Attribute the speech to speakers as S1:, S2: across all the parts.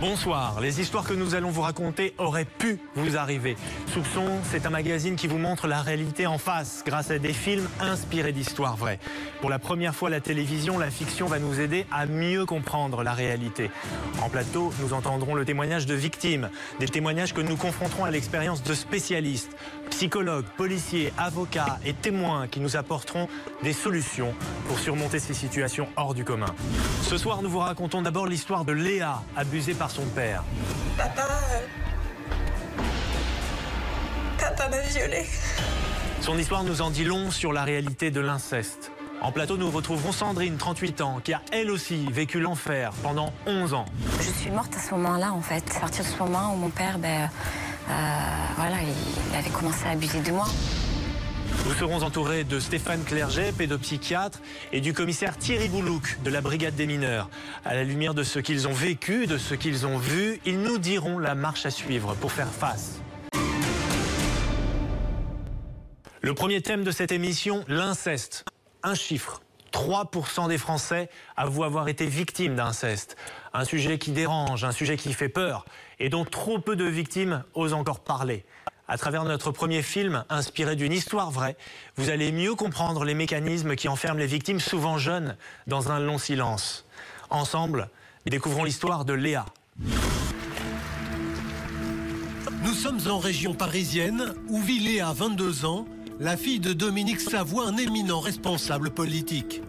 S1: Bonsoir, les histoires que nous allons vous raconter auraient pu vous arriver. Soupçon, c'est un magazine qui vous montre la réalité en face grâce à des films inspirés d'histoires vraies. Pour la première fois à la télévision, la fiction va nous aider à mieux comprendre la réalité. En plateau, nous entendrons le témoignage de victimes, des témoignages que nous confronterons à l'expérience de spécialistes, psychologues, policiers, avocats et témoins qui nous apporteront des solutions pour surmonter ces situations hors du commun. Ce soir, nous vous racontons d'abord l'histoire de Léa, abusée par son père.
S2: Papa m'a violée.
S1: Son histoire nous en dit long sur la réalité de l'inceste. En plateau, nous retrouverons Sandrine, 38 ans, qui a elle aussi vécu l'enfer pendant 11 ans.
S3: Je suis morte à ce moment-là, en fait. À partir de ce moment où mon père, voilà, il avait commencé à abuser de moi.
S1: Nous serons entourés de Stéphane Clerget, pédopsychiatre, et du commissaire Thierry Boulouc de la brigade des mineurs. À la lumière de ce qu'ils ont vécu, de ce qu'ils ont vu, ils nous diront la marche à suivre pour faire face. Le premier thème de cette émission, l'inceste. Un chiffre. 3% des Français avouent avoir été victimes d'inceste. Un sujet qui dérange, un sujet qui fait peur, et dont trop peu de victimes osent encore parler. À travers notre premier film, inspiré d'une histoire vraie, vous allez mieux comprendre les mécanismes qui enferment les victimes, souvent jeunes, dans un long silence. Ensemble, découvrons l'histoire de Léa.
S4: Nous sommes en région parisienne, où vit Léa, 22 ans, la fille de Dominique Savoie, un éminent responsable politique.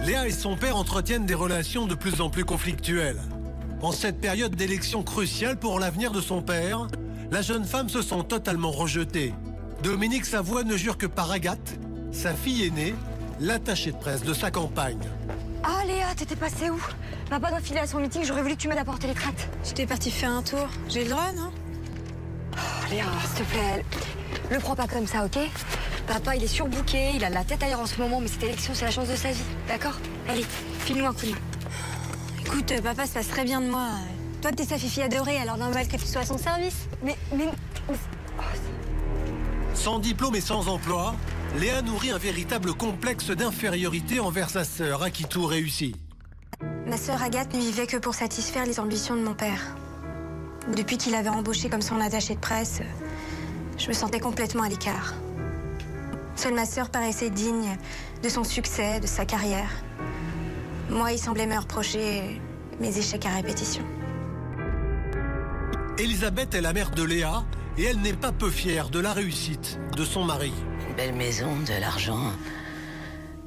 S4: Léa et son père entretiennent des relations de plus en plus conflictuelles. En cette période d'élection cruciale pour l'avenir de son père, la jeune femme se sent totalement rejetée. Dominique Savoie ne jure que par Agathe, sa fille aînée, l'attachée de presse de sa campagne.
S3: Ah Léa, t'étais passée où? Papa doit filer à son meeting, j'aurais voulu que tu m'aides à porter les tracts.
S2: J'étais partie faire un tour. J'ai le droit, non?
S3: Oh, Léa, s'il te plaît, le prends pas comme ça, ok? Papa, il est surbooké, il a la tête ailleurs en ce moment, mais cette élection, c'est la chance de sa vie, d'accord? Allez, file-nous un coup de main.
S2: Écoute, papa se passe très bien de moi. Toi, t'es sa fifi adorée, alors normal que tu sois à son service.
S3: Mais...
S4: Sans diplôme et sans emploi, Léa nourrit un véritable complexe d'infériorité envers sa sœur, à qui tout réussit.
S2: Ma sœur Agathe ne vivait que pour satisfaire les ambitions de mon père. Depuis qu'il avait embauché comme son attaché de presse, je me sentais complètement à l'écart. Seule ma sœur paraissait digne de son succès, de sa carrière. Moi, il semblait me reprocher mes échecs à répétition.
S4: Elisabeth est la mère de Léa et elle n'est pas peu fière de la réussite de son mari.
S5: Une belle maison, de l'argent.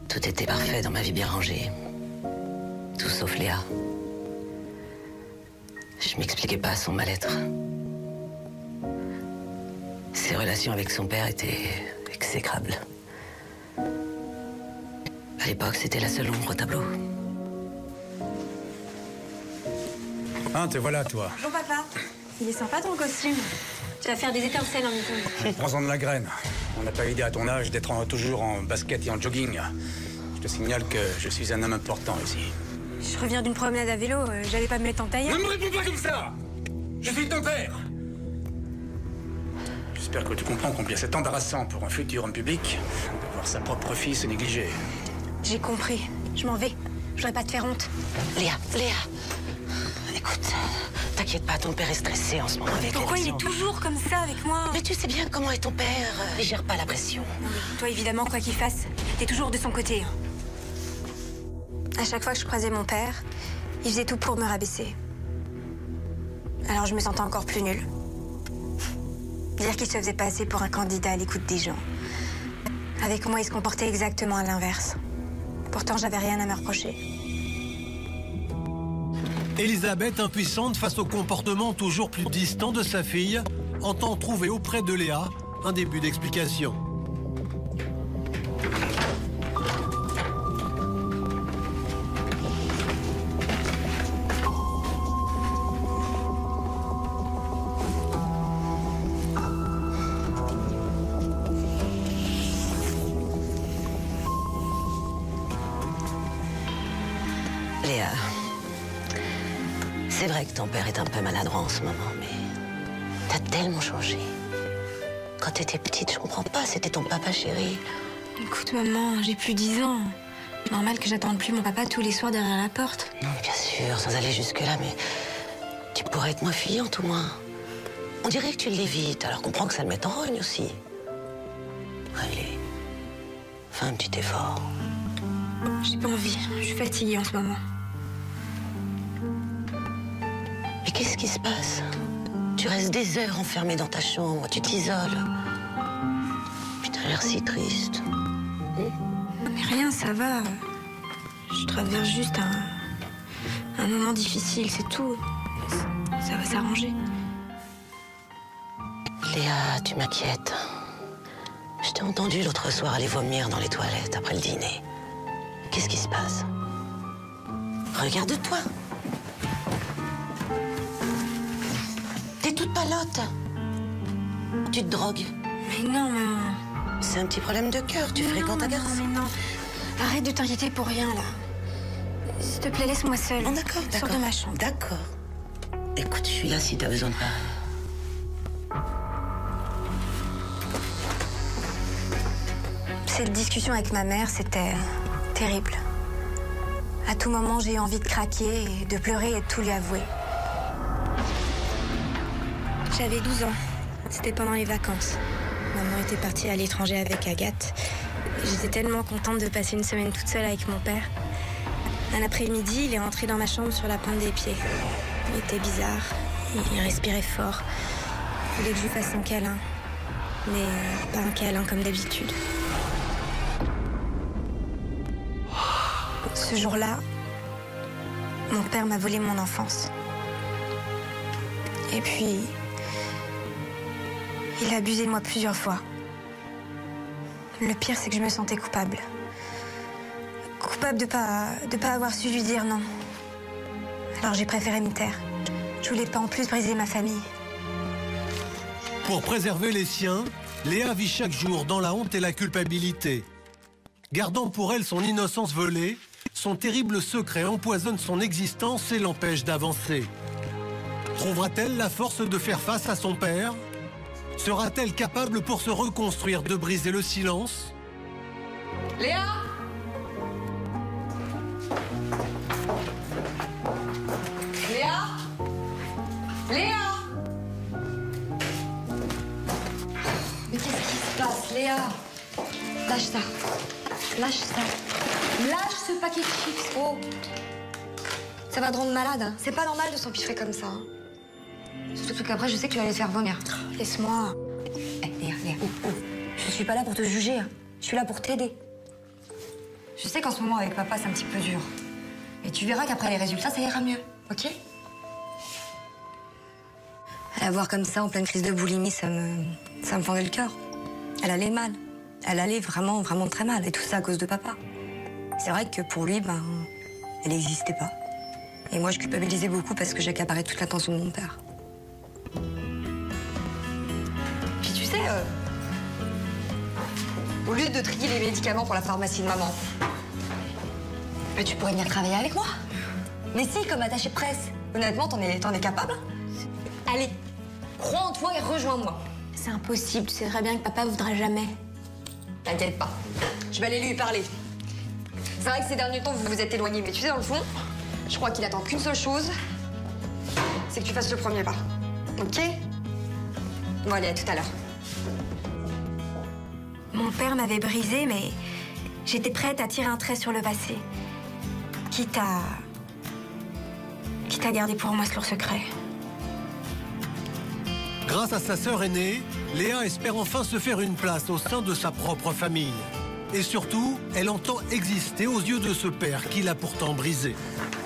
S5: Tout était parfait dans ma vie bien rangée. Tout sauf Léa. Je m'expliquais pas son mal-être. Ses relations avec son père étaient exécrables. À l'époque, c'était la seule ombre au tableau.
S6: Hein, te voilà, toi.
S2: Bon, papa, il est sympa ton costume. Tu vas faire des étincelles en meeting.
S6: Prends-en de la graine. On n'a pas idée à ton âge d'être toujours en basket et en jogging. Je te signale que je suis un homme important ici.
S2: Je reviens d'une promenade à vélo, j'allais pas me mettre en tailleur.
S6: Ne me réponds pas comme ça! Je suis ton père! J'espère que tu comprends combien c'est embarrassant pour un futur homme public de voir sa propre fille se négliger.
S2: J'ai compris, je m'en vais. Je voudrais pas te faire honte.
S5: Léa, écoute, t'inquiète pas, ton père est stressé en ce moment avec
S2: Pourquoi il
S5: l'élection.
S2: est toujours comme ça avec moi?
S5: Mais tu sais bien comment est ton père. Il gère pas la pression.
S2: Non, mais toi, évidemment, quoi qu'il fasse, t'es toujours de son côté. À chaque fois que je croisais mon père, il faisait tout pour me rabaisser. Alors je me sentais encore plus nulle. Dire qu'il se faisait passer pour un candidat à l'écoute des gens. Avec moi, il se comportait exactement à l'inverse. Pourtant, j'avais rien à me reprocher.
S4: Elisabeth, impuissante face au comportement toujours plus distant de sa fille, entend trouver auprès de Léa un début d'explication.
S5: Léa, c'est vrai que ton père est un peu maladroit en ce moment, mais t'as tellement changé. Quand t'étais petite, je comprends pas, c'était ton papa chéri.
S2: Écoute, maman, j'ai plus 10 ans. Normal que j'attende plus mon papa tous les soirs derrière la porte.
S5: Non, bien sûr, sans aller jusque-là, mais tu pourrais être moins fuyante au moins. On dirait que tu l'évites, alors comprends que ça le met en rogne aussi. Allez, fais un petit effort.
S2: J'ai pas envie, je suis fatiguée en ce moment.
S5: Mais qu'est-ce qui se passe? Tu restes des heures enfermée dans ta chambre, tu t'isoles. Puis t'as l'air si triste.
S2: Mais rien, ça va. Je traverse juste un moment difficile, c'est tout. Ça va s'arranger.
S5: Léa, tu m'inquiètes. Je t'ai entendu l'autre soir aller vomir dans les toilettes après le dîner. Qu'est-ce qui se passe? Regarde-toi. T'es toute palote. Tu te drogues.
S2: Mais non, maman.
S5: C'est un petit problème de cœur, tu fréquentes un garçon.
S2: Mais non, arrête de t'inquiéter pour rien, là. S'il te plaît, laisse-moi seule.
S5: Bon, d'accord, d'accord.
S2: Sors de ma chambre.
S5: D'accord. Écoute, je suis là si t'as besoin de parler.
S2: Cette discussion avec ma mère, c'était terrible. À tout moment, j'ai eu envie de craquer, et de pleurer et de tout lui avouer. J'avais 12 ans. C'était pendant les vacances. Maman était partie à l'étranger avec Agathe. J'étais tellement contente de passer une semaine toute seule avec mon père. Un après-midi, il est rentré dans ma chambre sur la pointe des pieds. Il était bizarre. Il respirait fort. Il voulait que je lui fasse un câlin. Mais pas un câlin comme d'habitude. Ce jour-là, mon père m'a volé mon enfance. Et puis, il a abusé de moi plusieurs fois. Le pire, c'est que je me sentais coupable. Coupable de pas avoir su lui dire non. Alors j'ai préféré me taire. Je voulais pas en plus briser ma famille.
S4: Pour préserver les siens, Léa vit chaque jour dans la honte et la culpabilité. Gardant pour elle son innocence volée, son terrible secret empoisonne son existence et l'empêche d'avancer. Trouvera-t-elle la force de faire face à son père? Sera-t-elle capable pour se reconstruire de briser le silence?
S3: Léa! Léa! Léa! Mais qu'est-ce qui se passe, Léa? Lâche ça. Lâche ça. Lâche ce paquet de chips. Oh! Ça va te rendre malade. Hein. C'est pas normal de s'empiffrer comme ça. Hein. Surtout qu'après, je sais que tu vas les faire vomir.
S2: Laisse-moi.
S3: Léa, Léa. Oh. Je suis pas là pour te juger. Hein. Je suis là pour t'aider. Je sais qu'en ce moment, avec papa, c'est un petit peu dur. Mais tu verras qu'après les résultats, ça ira mieux. OK? À la voir comme ça, en pleine crise de boulimie, ça me fendait le cœur. Elle allait mal. Elle allait vraiment, vraiment très mal. Et tout ça à cause de papa. C'est vrai que pour lui, elle n'existait pas. Et moi, je culpabilisais beaucoup parce que j'accaparais toute l'attention de mon père. Puis tu sais, au lieu de trier les médicaments pour la pharmacie de maman, tu pourrais venir travailler avec moi. Mais si, comme attaché de presse. Honnêtement, t'en es capable? Allez, crois en toi et rejoins-moi.
S2: C'est impossible, tu sais très bien que papa voudra jamais.
S3: T'inquiète pas, je vais aller lui parler. C'est vrai que ces derniers temps, vous vous êtes éloignés, mais tu sais, dans le fond, je crois qu'il attend qu'une seule chose, c'est que tu fasses le premier pas. OK? Bon, allez, à tout à l'heure.
S2: Mon père m'avait brisée, mais j'étais prête à tirer un trait sur le passé. Quitte à garder pour moi ce lourd secret.
S4: Grâce à sa sœur aînée, Léa espère enfin se faire une place au sein de sa propre famille. Et surtout, elle entend exister aux yeux de ce père qui l'a pourtant brisée.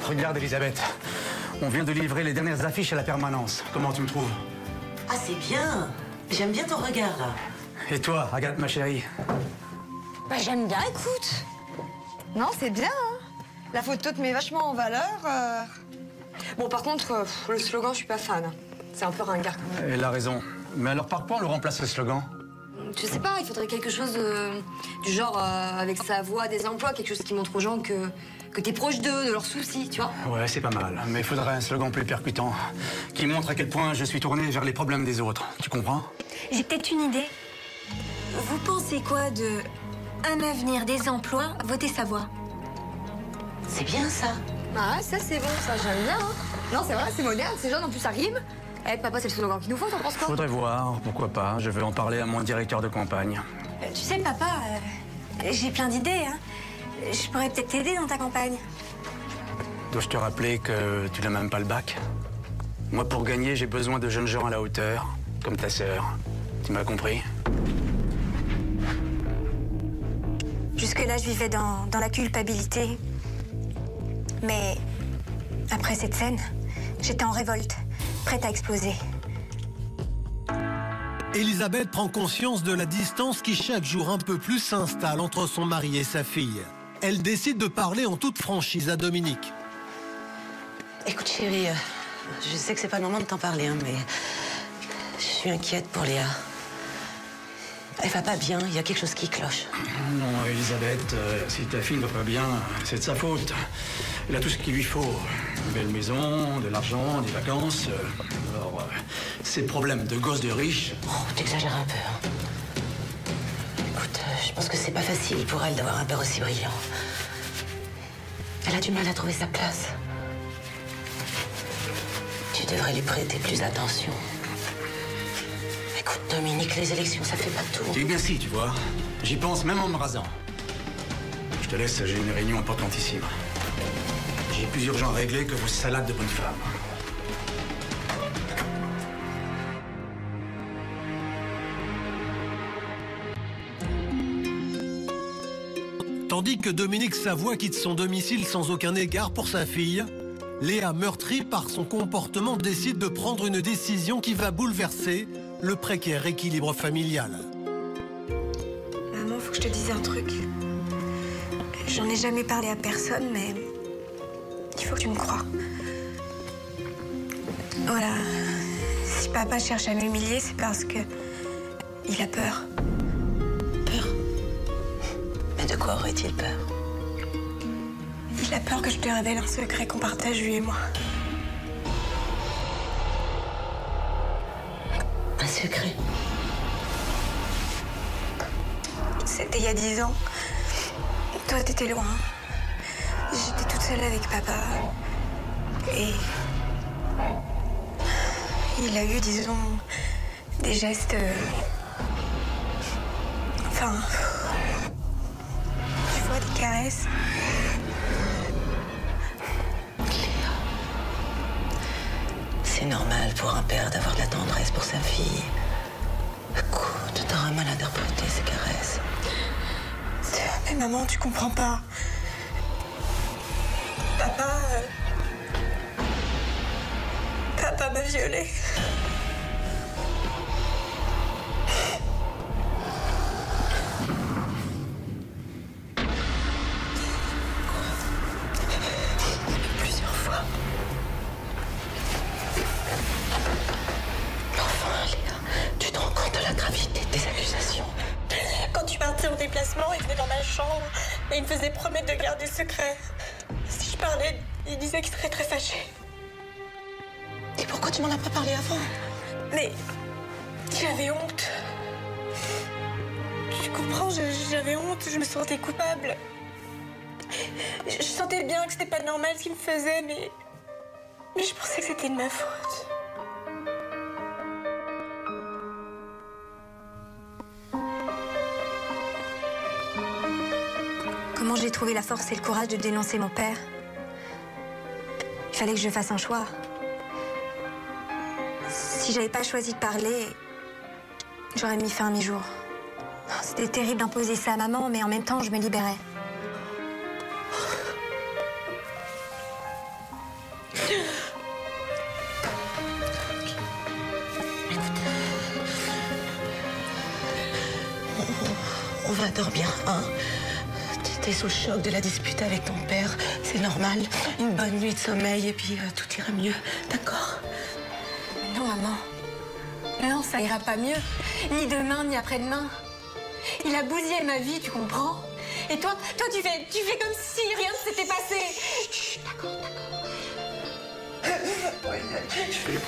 S6: Regarde, Elisabeth. On vient de livrer les dernières affiches à la permanence. Comment tu me trouves?
S5: Ah, c'est bien. J'aime bien ton regard, là.
S6: Et toi, Agathe, ma chérie?
S3: J'aime bien, écoute. Non, c'est bien, hein. La photo te met vachement en valeur. Bon, par contre, le slogan, je suis pas fan. C'est un peu ringard.
S6: Elle a raison. Mais alors par quoi on le remplace, le slogan?
S3: Je sais pas, il faudrait quelque chose du genre avec sa voix, des emplois, quelque chose qui montre aux gens que t'es proche d'eux, de leurs soucis, tu vois.
S6: Ouais, c'est pas mal. Mais il faudrait un slogan plus percutant, qui montre à quel point je suis tourné vers les problèmes des autres. Tu comprends?
S2: J'ai peut-être une idée. Vous pensez quoi de un avenir, des emplois, voter sa voix?
S5: C'est bien ça.
S3: Ah, ça c'est bon, ça j'aime bien. Hein. Non, c'est vrai, c'est moderne, c'est jeune, en plus ça rime. Eh, papa, c'est le slogan qu'il nous faut, t'en penses quoi?
S6: Faudrait voir, pourquoi pas. Je vais en parler à mon directeur de campagne.
S2: Tu sais, papa, j'ai plein d'idées, hein. Je pourrais peut-être t'aider dans ta campagne.
S6: Dois-je te rappeler que tu n'as même pas le bac? Moi, pour gagner, j'ai besoin de jeunes gens à la hauteur, comme ta sœur. Tu m'as compris?
S2: Jusque-là, je vivais dans la culpabilité. Mais après cette scène, j'étais en révolte, prête à exploser.
S4: Elisabeth prend conscience de la distance qui chaque jour un peu plus s'installe entre son mari et sa fille. Elle décide de parler en toute franchise à Dominique.
S5: Écoute, chérie, je sais que c'est pas le moment de t'en parler, hein, mais je suis inquiète pour Léa. Elle va pas bien, il y a quelque chose qui cloche.
S6: Non, Elisabeth, si ta fille ne va pas bien, c'est de sa faute. Elle a tout ce qu'il lui faut. Une belle maison, de l'argent, des vacances. Alors, ces problèmes de gosse de riche...
S5: Oh, t'exagères un peu, hein. Écoute, je pense que c'est pas facile pour elle d'avoir un père aussi brillant. Elle a du mal à trouver sa place. Tu devrais lui prêter plus d'attention. Écoute, Dominique, les élections, ça fait pas tout.
S6: Eh bien si, tu vois. J'y pense même en me rasant. Je te laisse, j'ai une réunion importantissime. J'ai plus urgent à régler que vos salades de bonnes femmes.
S4: Tandis que Dominique Savoie quitte son domicile sans aucun égard pour sa fille, Léa, meurtrie par son comportement, décide de prendre une décision qui va bouleverser le précaire équilibre familial.
S2: Maman, faut que je te dise un truc. J'en ai jamais parlé à personne, mais il faut que tu me crois. Voilà. Si papa cherche à m'humilier, c'est parce que il a peur.
S5: Peur? Mais de quoi aurait-il peur?
S2: Il a peur que je te révèle un secret qu'on partage, lui et moi.
S5: Un secret?
S2: C'était il y a 10 ans. Toi, t'étais loin. J'étais toute seule avec papa. Et il a eu, disons, des gestes... Enfin... Tu vois, des caresses.
S5: C'est normal pour un père d'avoir de la tendresse pour sa fille. Écoute, t'auras mal interprété ces caresses.
S2: Mais maman, tu comprends pas. Papa m'a violée.
S5: Plusieurs fois. Enfin, Léa, tu te rends compte de la gravité des accusations?
S2: Quand tu partais en déplacement, il venait dans ma chambre et il me faisait promettre de garder secret. Si je parlais, il disait qu'il serait très fâché.
S5: Et pourquoi tu m'en as pas parlé avant?
S2: Mais j'avais honte. Tu comprends, j'avais honte, je me sentais coupable. Je sentais bien que c'était pas normal ce qu'il me faisait, mais je pensais que c'était de ma faute. Comment j'ai trouvé la force et le courage de dénoncer mon père? Il fallait que je fasse un choix. Si j'avais pas choisi de parler, j'aurais mis fin à mes jours. C'était terrible d'imposer ça à maman, mais en même temps, je me libérais.
S5: On va dormir, hein? T'es sous le choc de la dispute avec ton père, c'est normal. Une bonne nuit de sommeil et puis tout ira mieux, d'accord?
S2: Non, maman. Non, ça ira pas mieux. Ni demain, ni après-demain. Il a bousillé ma vie, tu comprends? Et toi tu fais comme si rien ne s'était passé. Chut, d'accord.
S5: Je vais lui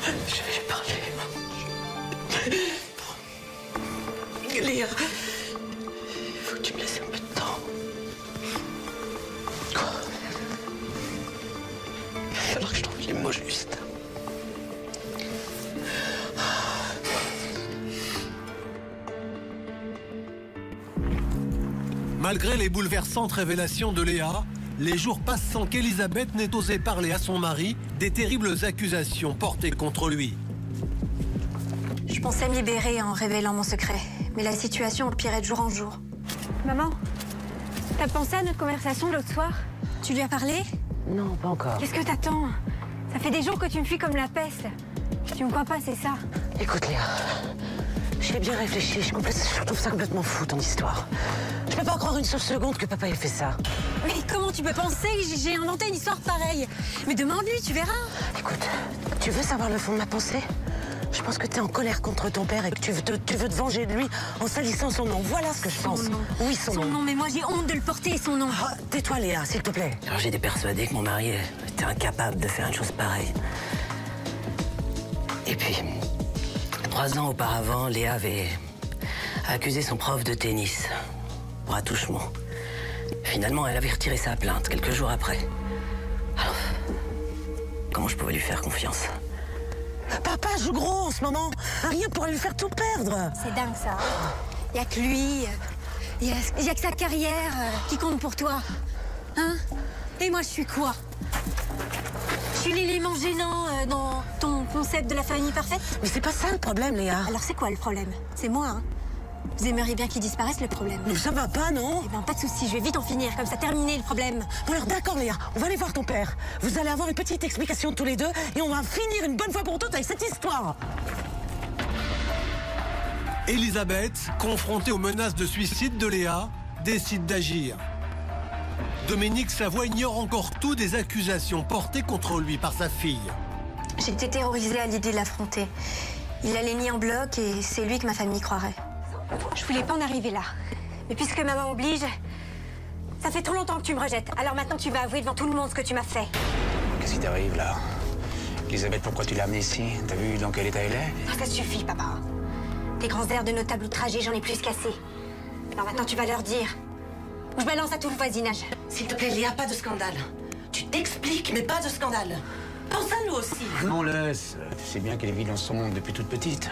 S5: parler. Léa, il faut que tu me laisses un peu de temps. Quoi? Il va falloir que je trouve les mots justes.
S4: Malgré les bouleversantes révélations de Léa, les jours passent sans qu'Elisabeth n'ait osé parler à son mari des terribles accusations portées contre lui.
S2: Je pensais me libérer en révélant mon secret, mais la situation empirait de jour en jour. Maman, t'as pensé à notre conversation l'autre soir? Tu lui as parlé?
S5: Non, pas encore.
S2: Qu'est-ce que t'attends? Ça fait des jours que tu me fuis comme la peste. Tu me crois pas, c'est ça?
S5: Écoute, Léa, j'ai bien réfléchi. Je trouve ça complètement fou, ton histoire. Je peux pas croire une seule seconde que papa ait fait ça.
S2: Mais comment tu peux penser que j'ai inventé une histoire pareille? Mais demande-lui, tu verras.
S5: Écoute, tu veux savoir le fond de ma pensée? Je pense que t'es en colère contre ton père et que tu veux te venger de lui en salissant son nom. Voilà ce que je pense.
S2: Nom.
S5: Oui, son nom.
S2: Son nom, mais moi j'ai honte de le porter, son nom.
S5: Ah, tais-toi, Léa, s'il te plaît. Alors, j'ai été persuadée que mon mari était incapable de faire une chose pareille. Et puis, 3 ans auparavant, Léa avait accusé son prof de tennis pour attouchement. Finalement, elle avait retiré sa plainte quelques jours après. Alors, comment je pouvais lui faire confiance? Papa joue gros en ce moment. Rien pourrait lui faire tout perdre.
S2: C'est dingue ça. Il y a que lui, il y a que sa carrière qui compte pour toi. Hein? Et moi je suis quoi? Je suis l'élément gênant dans ton concept de la famille parfaite?
S5: Mais c'est pas ça le problème, Léa.
S2: Alors c'est quoi le problème? C'est moi, hein? Vous aimeriez bien qu'il disparaisse, le problème?
S5: Mais ça va pas, non?
S2: Eh ben, pas de souci, je vais vite en finir, comme ça, terminer le problème.
S5: Bon alors d'accord, Léa, on va aller voir ton père. Vous allez avoir une petite explication tous les deux et on va finir une bonne fois pour toutes avec cette histoire.
S4: Elisabeth, confrontée aux menaces de suicide de Léa, décide d'agir. Dominique Savoie ignore encore tout des accusations portées contre lui par sa fille.
S2: J'étais terrorisée à l'idée de l'affronter. Il allait mis en bloc et c'est lui que ma famille croirait. Je voulais pas en arriver là. Mais puisque maman oblige, ça fait trop longtemps que tu me rejettes. Alors maintenant tu vas avouer devant tout le monde ce que tu m'as fait.
S6: Qu'est-ce qui t'arrive là? Elisabeth, pourquoi tu l'as amenée ici? T'as vu dans quel état elle est?
S2: Ah, ça suffit, papa. Tes grands airs de notable outragé, j'en ai plus qu'assez. Alors maintenant tu vas leur dire. Ou je balance à tout le voisinage.
S5: S'il te plaît, Léa, pas de scandale. Tu t'expliques, mais pas de scandale. Pense à nous aussi.
S6: Non, laisse. Tu sais bien qu'elle vit dans son monde depuis toute petite.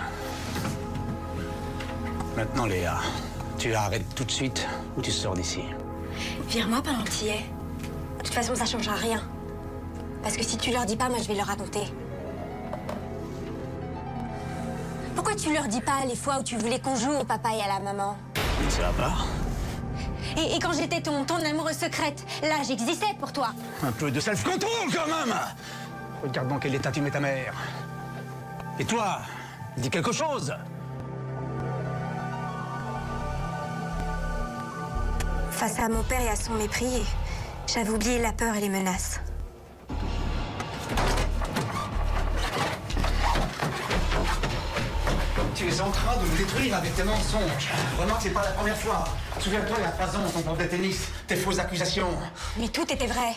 S6: Maintenant, Léa, tu arrêtes tout de suite ou tu sors d'ici.
S2: Vire-moi pendant que t'y es. De toute façon, ça changera rien. Parce que si tu leur dis pas, moi je vais leur raconter. Pourquoi tu leur dis pas les fois où tu voulais qu'on joue au papa et à la maman?
S6: Ça va pas?
S2: Et quand j'étais ton amoureuse secrète, là j'existais pour toi.
S6: Un peu de self-control quand même! Regarde dans quel état tu mets ta mère. Et toi, dis quelque chose!
S2: Face à mon père et à son mépris, j'avais oublié la peur et les menaces.
S6: Tu es en train de me détruire avec tes mensonges. Remarque, c'est pas la première fois. Souviens-toi, il y a 3 ans, ton prof de tennis, tes fausses accusations.
S2: Mais tout était vrai.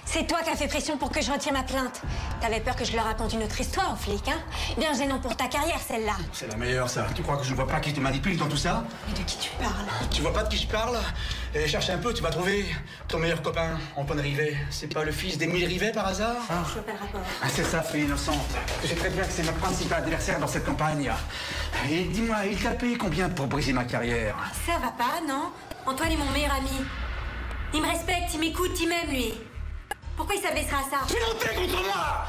S2: C'est toi qui as fait pression pour que je retire ma plainte. T'avais peur que je leur raconte une autre histoire aux flics, hein? Bien gênant pour ta carrière, celle-là.
S6: C'est la meilleure, ça. Tu crois que je ne vois pas qui te manipule dans tout ça?
S2: Mais de qui tu parles?
S6: Tu vois pas de qui je parle? Cherche un peu, tu vas trouver ton meilleur copain, Antoine Rivet. C'est pas le fils d'Émile Rivet, par hasard?
S2: Je vois pas le rapport.
S6: Ah, c'est ça, fille innocente. Je sais très bien que c'est notre principal adversaire dans cette campagne. Et dis-moi, il t'a payé combien pour briser ma carrière?
S2: Ça va pas, non? Antoine est mon meilleur ami. Il me respecte, il m'écoute, il m'aime, lui. Pourquoi il s'abaissera à ça?
S6: Tu montais contre moi!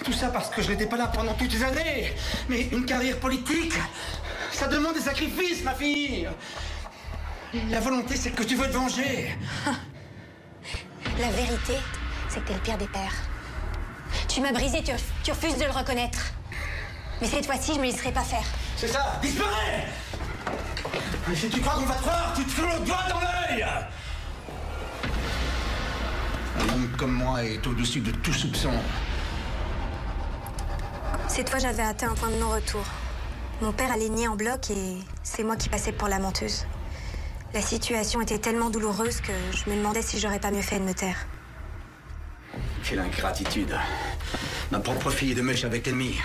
S6: Tout ça parce que je n'étais pas là pendant toutes ces années. Mais une carrière politique, ça demande des sacrifices, ma fille. La volonté, c'est que tu veux te venger.
S2: La vérité, c'est que t'es le pire des pères. Tu m'as brisé, tu refuses de le reconnaître. Mais cette fois-ci, je me laisserai pas faire.
S6: C'est ça, disparais! Et si tu crois qu'on va te croire, tu te fous le doigt dans l'œil! Un homme comme moi est au-dessus de tout soupçon.
S2: Cette fois, j'avais atteint un point de non-retour. Mon père allait nier en bloc et c'est moi qui passais pour la menteuse. La situation était tellement douloureuse que je me demandais si j'aurais pas mieux fait de me taire.
S6: Quelle ingratitude. Ma propre fille est de mèche avec l'ennemi.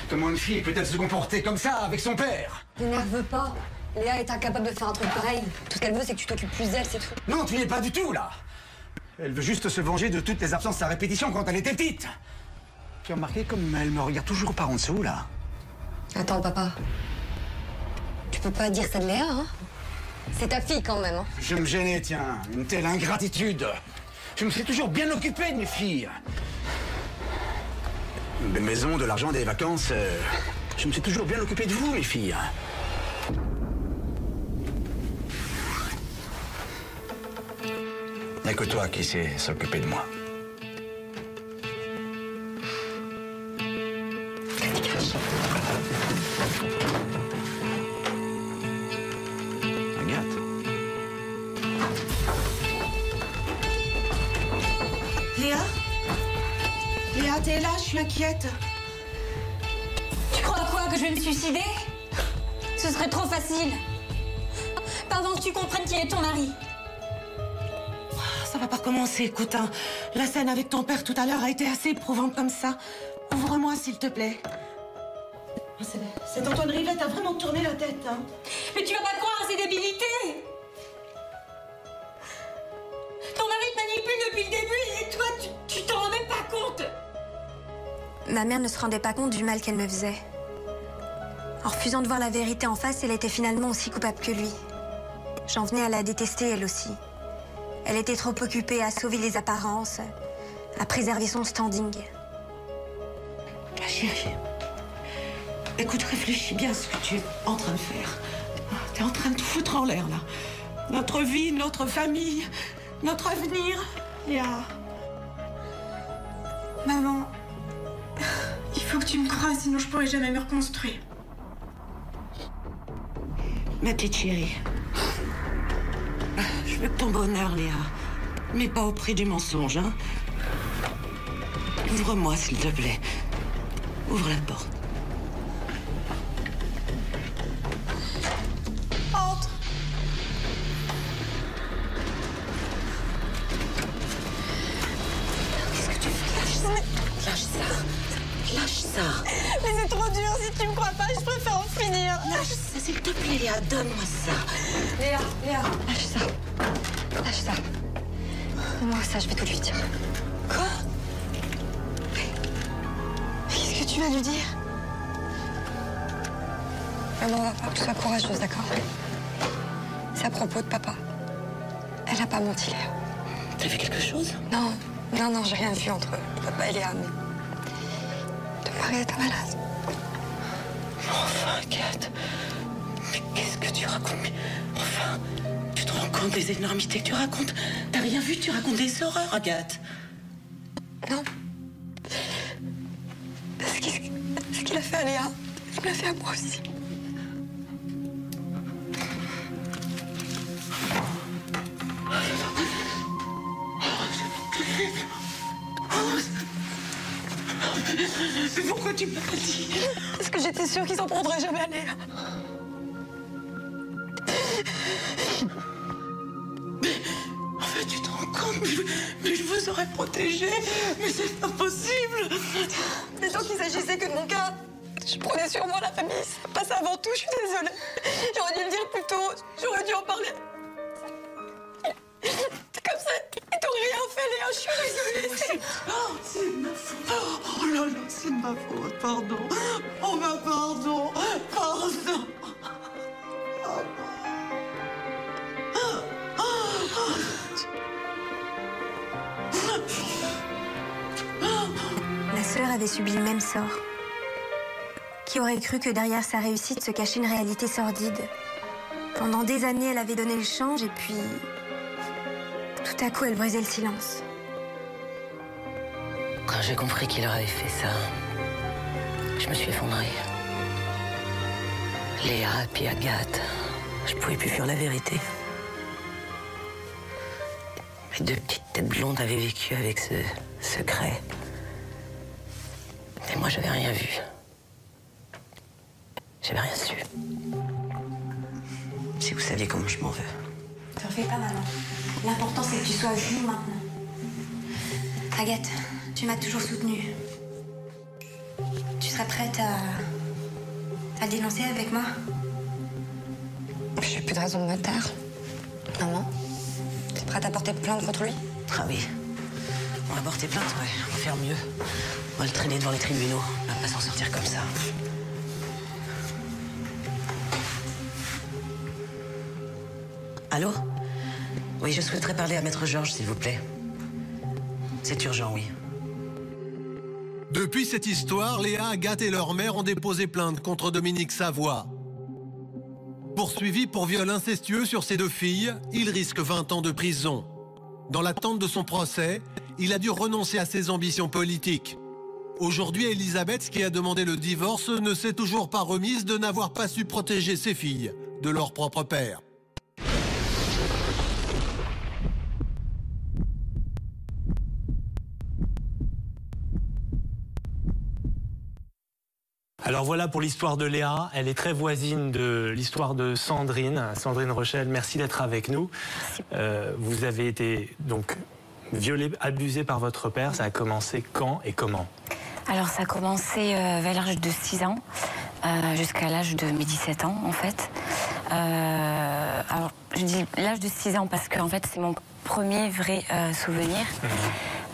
S6: Comment une fille peut-elle se comporter comme ça avec son père?
S3: T'énerve pas. Léa est incapable de faire un truc pareil. Tout ce qu'elle veut, c'est que tu t'occupes plus d'elle, c'est tout.
S6: Non, tu n'y es pas du tout, là. Elle veut juste se venger de toutes les absences à répétition quand elle était petite. Tu as remarqué comme elle me regarde toujours par en dessous, là?
S3: Attends, papa. Tu peux pas dire ça de Léa, hein? C'est ta fille, quand même, hein?
S6: Je me gênais, tiens. Une telle ingratitude. Je me suis toujours bien occupé de mes filles. Une belle maison, de l'argent, des vacances. Je me suis toujours bien occupé de vous, mes filles. Il n'y a que toi qui sais s'occuper de moi. Agathe.
S7: Léa? Léa, t'es là, je suis inquiète.
S2: Tu crois quoi, que je vais me suicider? Ce serait trop facile. Pas avant que tu comprennes qui est ton mari.
S7: Ça va pas recommencer, écoute, hein. La scène avec ton père tout à l'heure a été assez éprouvante comme ça. Ouvre-moi, s'il te plaît. Cet Antoine Rivet t'a vraiment tourné la tête, hein.
S2: Mais tu vas pas croire à ses débilités. Ton mari te manipule depuis le début et toi, tu t'en rends même pas compte. Ma mère ne se rendait pas compte du mal qu'elle me faisait. En refusant de voir la vérité en face, elle était finalement aussi coupable que lui. J'en venais à la détester, elle aussi. Elle était trop occupée à sauver les apparences, à préserver son standing.
S7: Chérie, écoute, réfléchis bien à ce que tu es en train de faire. T'es en train de tout foutre en l'air, là. Notre vie, notre famille, notre avenir. Léa.
S8: Maman, il faut que tu me crois, sinon je pourrai jamais me reconstruire.
S7: Ma petite chérie, je veux ton bonheur, Léa, mais pas au prix du mensonge, hein. Ouvre-moi, s'il te plaît. Ouvre la porte.
S8: Entre.
S7: Qu'est-ce que tu fais? Lâche ça. Lâche ça.
S8: Mais c'est trop dur, si tu me crois pas, je préfère en finir.
S7: Lâche ça, s'il te plaît, Léa. Donne-moi ça.
S3: Léa, lâche ça. Lâche ça. Moi, ça, je vais tout lui dire.
S8: Quoi? Qu'est-ce que tu vas lui dire?
S3: Maman, va pas que tu sois courageuse, d'accord? C'est à propos de papa. Elle a pas menti, Léa.
S7: T'as vu quelque chose?
S3: Non, j'ai rien vu entre papa et Léa, mais... Ton mari est malade.
S7: Enfin, Agathe. Mais qu'est-ce que tu racontes? Mais enfin, tu te rends compte des énormités que tu racontes? T'as rien vu? Tu racontes des horreurs, Agathe.
S3: Non. Ce qu'il a fait à Léa, il me l'a fait à moi aussi.
S7: Mais pourquoi tu m'as pas dit?
S3: Parce que j'étais sûre qu'ils s'en prendraient jamais à Léa.
S7: En fait, tu te rends compte? Mais je vous aurais protégé. Mais c'est pas possible.
S3: Mais tant qu'il s'agissait que de mon cas, je prenais sur moi la famille. Ça passe avant tout, je suis désolée. J'aurais dû le dire plus tôt. J'aurais dû en parler. C'est comme ça. Ils t'ont rien fait, Léa. Je suis désolée.
S7: C'est ma faute. Oh là là, c'est ma faute. Pardon. Oh, ma pardon. Pardon.
S2: Ma sœur avait subi le même sort. Qui aurait cru que derrière sa réussite se cachait une réalité sordide? Pendant des années, elle avait donné le change et puis... Tout à coup, elle brisait le silence.
S5: Quand j'ai compris qu'il leur avait fait ça, je me suis effondrée. Léa puis Agathe, je pouvais plus fuir la vérité. Mes deux petites têtes blondes avaient vécu avec ce secret. Et moi, j'avais rien vu. J'avais rien su. Si vous saviez comment je m'en veux.
S2: T'en fais pas, maman. L'important, c'est que tu sois avec nous maintenant. Agathe, tu m'as toujours soutenue. Tu serais prête à le dénoncer avec moi?
S3: J'ai plus de raison de me taire. Maman, t'es prête à porter plainte contre lui?
S5: Ah oui. On va porter plainte, ouais. On va faire mieux. On va le traîner devant les tribunaux. On va pas s'en sortir comme ça. Allô? Oui, je souhaiterais parler à Maître Georges, s'il vous plaît. C'est urgent, oui.
S4: Depuis cette histoire, Léa, Agathe et leur mère ont déposé plainte contre Dominique Savoie. Poursuivi pour viol incestueux sur ses 2 filles, il risque 20 ans de prison. Dans l'attente de son procès, il a dû renoncer à ses ambitions politiques. Aujourd'hui, Elisabeth, qui a demandé le divorce, ne s'est toujours pas remise de n'avoir pas su protéger ses filles de leur propre père.
S1: Alors voilà pour l'histoire de Léa. Elle est très voisine de l'histoire de Sandrine. Sandrine Rochelle, merci d'être avec nous. Vous avez été donc violée, abusée par votre père. Ça a commencé quand et comment?
S9: Alors ça a commencé vers l'âge de 6 ans, jusqu'à l'âge de mes 17 ans en fait. Alors je dis l'âge de 6 ans parce que en fait c'est mon premier vrai souvenir.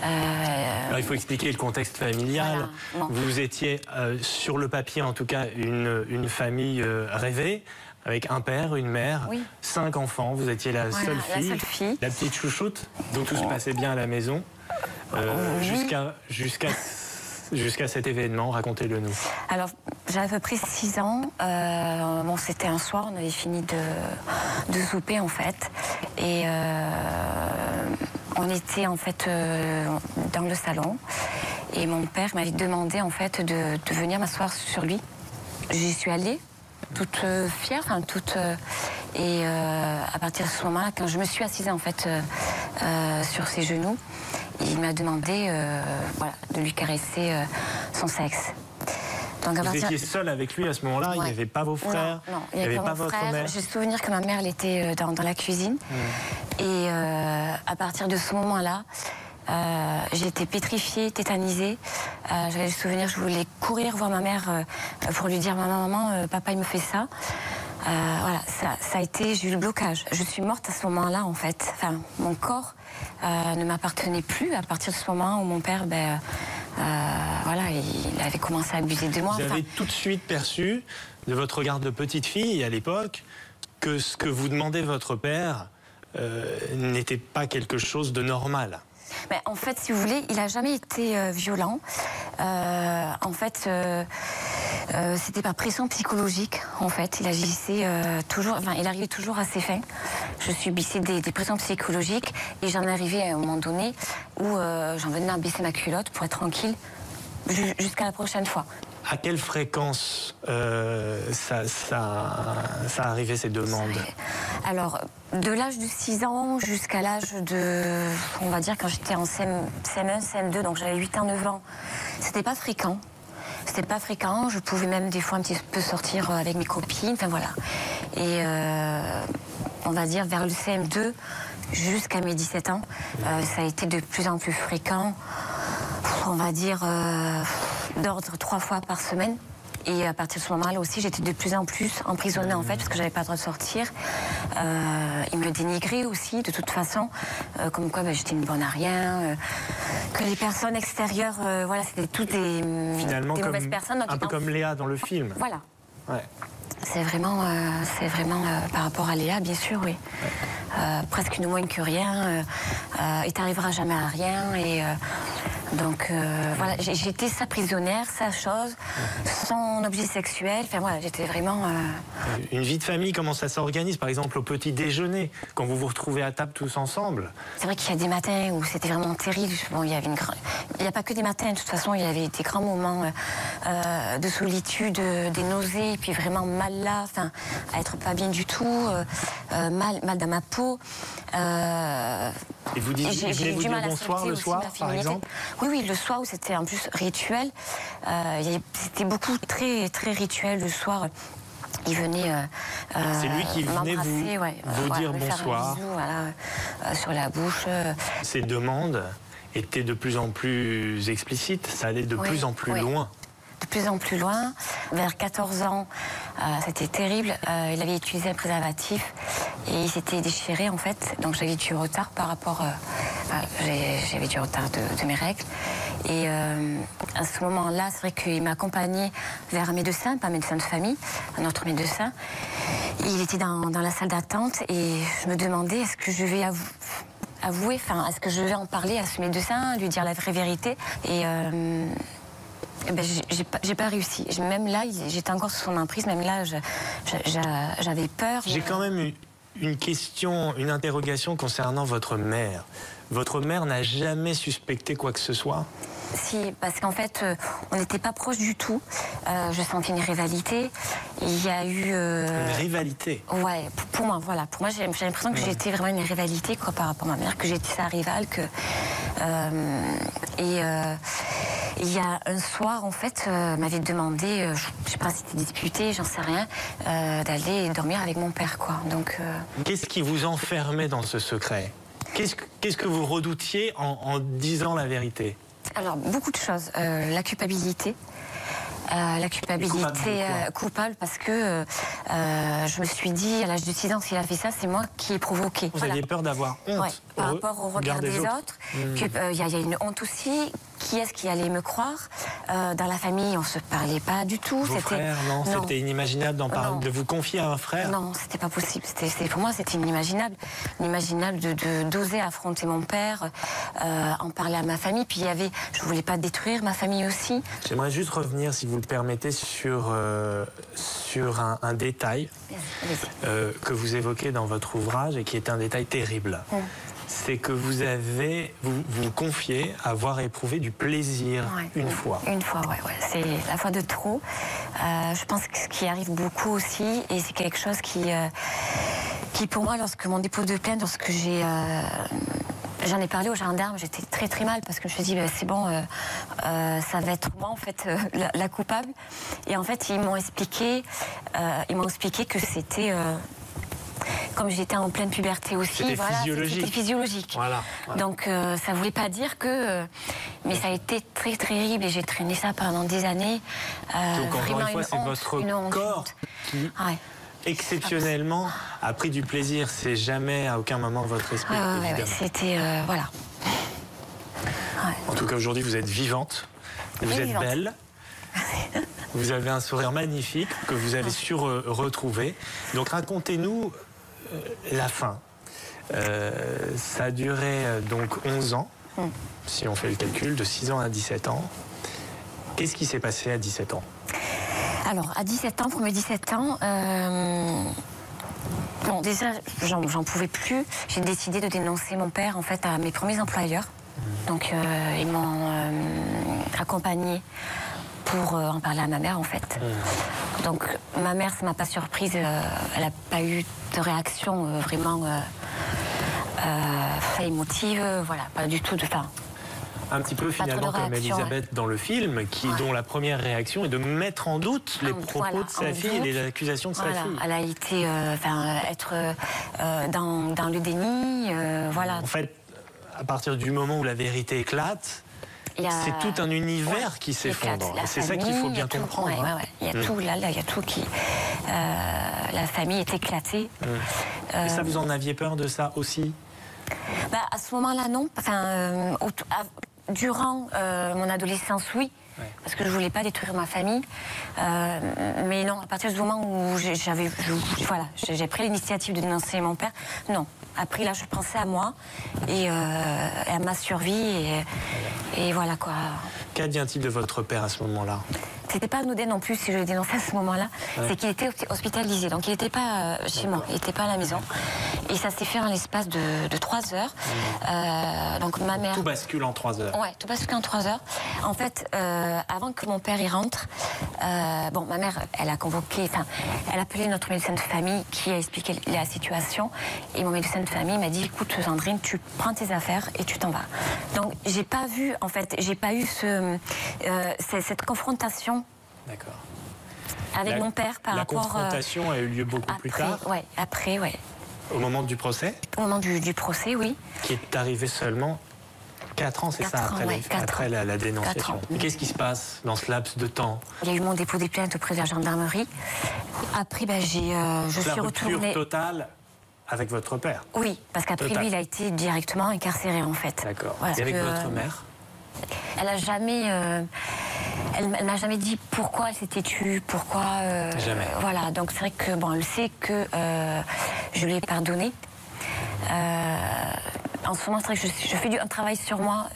S1: Alors, il faut expliquer le contexte familial.
S9: Voilà,
S1: vous étiez, sur le papier en tout cas, une famille rêvée, avec un père, une mère, 5 enfants. Vous étiez la seule fille, la petite chouchoute, dont tout se passait bien à la maison, jusqu'à cet événement. Racontez-le nous.
S9: Alors, j'avais à peu près 6 ans. Bon, c'était un soir, on avait fini de souper en fait. Et on était en fait dans le salon. Et mon père m'avait demandé en fait de venir m'asseoir sur lui. J'y suis allée, toute fière, enfin toute... et à partir de ce moment-là, quand je me suis assise en fait sur ses genoux, il m'a demandé voilà, de lui caresser son sexe. Donc,
S1: vous étiez seule avec lui à ce moment-là? Il n'y avait pas vos frères?
S9: Non, il n'y avait pas votre mère? J'ai souvenir que ma mère elle était dans la cuisine. Et à partir de ce moment-là, j'étais pétrifiée, tétanisée. J'avais le souvenir, je voulais courir voir ma mère pour lui dire maman, papa il me fait ça. Voilà, ça a été, j'ai eu le blocage. Je suis morte à ce moment-là en fait. Enfin, mon corps ne m'appartenait plus à partir de ce moment où mon père, voilà, il avait commencé à abuser de moi.
S1: Vous avez tout de suite perçu de votre regard de petite fille à l'époque que ce que vous demandait votre père n'était pas quelque chose de normal.
S9: Mais en fait, si vous voulez, il n'a jamais été violent. En fait, c'était par pression psychologique. En fait, il agissait toujours. Enfin, il arrivait toujours à ses fins. Je subissais des pressions psychologiques et j'en arrivais à un moment donné où j'en venais à baisser ma culotte pour être tranquille jusqu'à la prochaine fois.
S1: À quelle fréquence ça arrivait ces demandes?
S9: Alors, de l'âge de 6 ans jusqu'à l'âge de, on va dire, quand j'étais en CM1, CM2, donc j'avais 8 ans, 9 ans, c'était pas fréquent. C'était pas fréquent, je pouvais même des fois un petit peu sortir avec mes copines, enfin voilà. Et on va dire vers le CM2 jusqu'à mes 17 ans, ça a été de plus en plus fréquent, on va dire d'ordre 3 fois par semaine. Et à partir de ce moment-là aussi, j'étais de plus en plus emprisonnée en fait, parce que j'avais pas le droit de sortir. Il me dénigrait aussi, de toute façon, comme quoi j'étais une bonne à rien, que les personnes extérieures, voilà, c'était toutes des mauvaises personnes. Donc,
S1: un peu comme Léa dans le film.
S9: Voilà.
S1: Ouais.
S9: C'est vraiment par rapport à Léa, bien sûr, oui. Presque une moins que rien. Il t'arrivera jamais à rien et... Donc voilà, j'étais sa prisonnière, sa chose, son objet sexuel. Enfin voilà, j'étais vraiment...
S1: Une vie de famille, comment ça s'organise? Par exemple, au petit déjeuner, quand vous vous retrouvez à table tous ensemble.
S9: C'est vrai qu'il y a des matins où c'était vraiment terrible. Bon, il y avait il n'y a pas que des matins, de toute façon, il y avait des grands moments de solitude, des nausées, et puis vraiment mal là, enfin, à être pas bien du tout, mal dans ma peau.
S1: Et vous disiez, vous dire bonsoir le soir, par exemple?
S9: Oui, le soir où c'était en plus rituel. C'était beaucoup très, très rituel le soir. Il venait
S1: c'est lui qui venait vous dire
S9: me faire
S1: bonsoir.
S9: un bisou, voilà, sur la bouche.
S1: Ces demandes étaient de plus en plus explicites, ça allait de plus en plus loin.
S9: De plus en plus loin. Vers 14 ans, c'était terrible. Il avait utilisé un préservatif et il s'était déchiré en fait. Donc j'avais du retard par rapport... j'avais du retard de mes règles. Et à ce moment-là, c'est vrai qu'il m'a accompagnée vers un médecin, pas un médecin de famille, un autre médecin. Il était dans la salle d'attente et je me demandais est-ce que je vais avouer, enfin, est-ce que je vais en parler à ce médecin, lui dire la vraie vérité. Et ben, j'ai pas réussi. Même là, j'étais encore sous son emprise. Même là, j'avais peur.
S1: J'ai quand même eu une question, une interrogation concernant votre mère. Votre mère n'a jamais suspecté quoi que ce soit?
S9: Si, parce qu'en fait, on n'était pas proches du tout. Je sentais une rivalité. Il y a eu...
S1: Une rivalité?
S9: Ouais, pour moi, voilà. Pour moi, j'ai l'impression que j'étais vraiment une rivalité quoi, par rapport à ma mère, que j'étais sa rivale. Il y a un soir, en fait, m'avait demandé, je sais pas si c'était disputé, j'en sais rien, d'aller dormir avec mon père, quoi. Donc...
S1: Qu'est-ce qui vous enfermait dans ce secret? Qu'est-ce que vous redoutiez en disant la vérité?
S9: Alors, beaucoup de choses. La culpabilité. La culpabilité coupable parce que je me suis dit, à l'âge de 6 ans, s'il a fait ça, c'est moi qui ai provoqué.
S1: Vous aviez peur d'avoir honte
S9: par rapport au regard des autres. Il y a une honte aussi. Qui est-ce qui allait me croire? Dans la famille, on ne se parlait pas du tout.
S1: Vos frères, non, c'était inimaginable de vous confier à un frère?
S9: Non, c'était pas possible. Pour moi, c'était inimaginable. Inimaginable d'oser affronter mon père, en parler à ma famille. Puis je voulais pas détruire ma famille aussi.
S1: J'aimerais juste revenir, si vous le permettez, sur un détail que vous évoquez dans votre ouvrage et qui est un détail terrible. C'est que vous confiez avoir éprouvé du plaisir une fois.
S9: Une fois, ouais. C'est la fois de trop. Je pense que ce qui arrive beaucoup aussi, et c'est quelque chose qui pour moi, lorsque mon dépôt de plainte, lorsque j'en ai parlé aux gendarmes, j'étais très très mal parce que je me suis dit, c'est bon, ça va être moi en fait la coupable. Et en fait, ils m'ont expliqué que c'était... Comme j'étais en pleine puberté aussi,
S1: c'était physiologique. Voilà.
S9: Donc ça ne voulait pas dire que... mais ça a été très terrible et j'ai traîné ça pendant des années.
S1: Donc encore une fois, c'est votre corps qui, exceptionnellement, a pris du plaisir. C'est jamais à aucun moment votre esprit.
S9: C'était... voilà.
S1: En tout cas, aujourd'hui, vous êtes vivante. Vous êtes belle. Vous avez un sourire magnifique que vous avez su retrouver. Donc racontez-nous la fin. Ça a duré donc 11 ans, si on fait le calcul, de 6 ans à 17 ans. Qu'est-ce qui s'est passé à 17 ans?
S9: Alors, à 17 ans, pour mes 17 ans, bon, déjà, j'en pouvais plus. J'ai décidé de dénoncer mon père, en fait, à mes premiers employeurs. Donc, ils m'ont accompagnée pour en parler à ma mère, en fait. Donc, ma mère, ça m'a pas surprise. Elle n'a pas eu de réaction vraiment émotive. Voilà, pas du tout de...
S1: Un petit peu finalement comme Elisabeth dans le film, dont la première réaction est de mettre en doute les propos de sa fille et les accusations de sa fille. Elle
S9: a été, être dans le déni, voilà.
S1: En fait, à partir du moment où la vérité éclate, c'est tout un univers qui s'effondre. C'est ça qu'il faut bien comprendre.
S9: Il y a tout là, il y a tout qui... la famille est éclatée.
S1: Et ça, vous en aviez peur de ça aussi?
S9: À ce moment-là, non. Enfin, durant mon adolescence, oui. Parce que je voulais pas détruire ma famille. Mais non, à partir du moment où j'ai pris l'initiative de dénoncer mon père, non. Après, là, je pensais à moi et à ma survie. Et voilà, quoi.
S1: Qu'advient-il de votre père à ce moment-là?
S9: C'était pas anodin non plus si je le dénonçais à ce moment-là. C'est qu'il était hospitalisé. Donc, il n'était pas chez moi. Il n'était pas à la maison. Et ça s'est fait en l'espace de 3 heures. Donc, ma mère...
S1: Tout bascule en 3 heures.
S9: Ouais, tout bascule en 3 heures. En fait, avant que mon père y rentre, ma mère, elle a convoqué... Enfin, elle a appelé notre médecin de famille qui a expliqué la situation. Et mon médecin de famille m'a dit, écoute, Sandrine, tu prends tes affaires et tu t'en vas. Donc, j'ai pas vu, en fait, j'ai pas eu cette confrontation.
S1: D'accord.
S9: Avec mon père par rapport...
S1: La confrontation a eu lieu beaucoup plus tard.
S9: Oui, après, oui.
S1: Au moment du procès?
S9: Au moment du procès, oui.
S1: Qui est arrivé seulement 4 ans, c'est ça, après la dénonciation. Qu'est-ce qui se passe dans ce laps de temps?
S9: Il y a eu mon dépôt des plaintes auprès de la gendarmerie. Après, je suis retournée...
S1: La rupture totale avec votre père?
S9: Oui, parce qu'après lui, il a été directement incarcéré, en fait.
S1: D'accord. Et avec votre mère?
S9: Elle n'a jamais... Elle m'a jamais dit pourquoi elle s'était tue, pourquoi...
S1: Jamais.
S9: Voilà, donc c'est vrai que, elle sait que je lui ai pardonné. En ce moment, c'est vrai que je fais un travail sur moi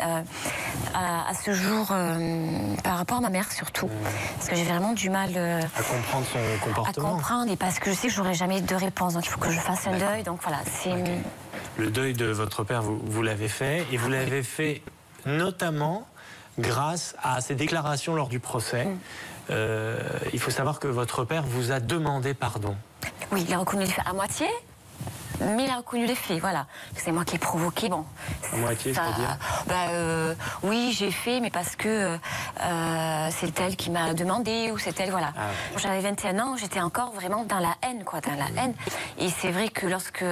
S9: à ce jour par rapport à ma mère, surtout. Parce que j'ai vraiment du mal...
S1: à comprendre son comportement.
S9: À comprendre, et parce que je sais que j'aurai jamais de réponse. Donc il faut que je fasse un deuil, donc voilà, c'est...
S1: Okay. Le deuil de votre père, vous l'avez fait, et vous l'avez fait notamment... grâce à ses déclarations lors du procès. Il faut savoir que votre père vous a demandé pardon.
S9: Oui, il a reconnu les faits à moitié, mais il a reconnu les faits, voilà. C'est moi qui ai provoqué, bon.
S1: À moitié, c'est-à-dire
S9: oui, j'ai fait, mais parce que c'est elle qui m'a demandé, ou c'est elle, voilà. Ah, ouais. J'avais 21 ans, j'étais encore vraiment dans la haine, quoi, dans la haine. Et c'est vrai que lorsque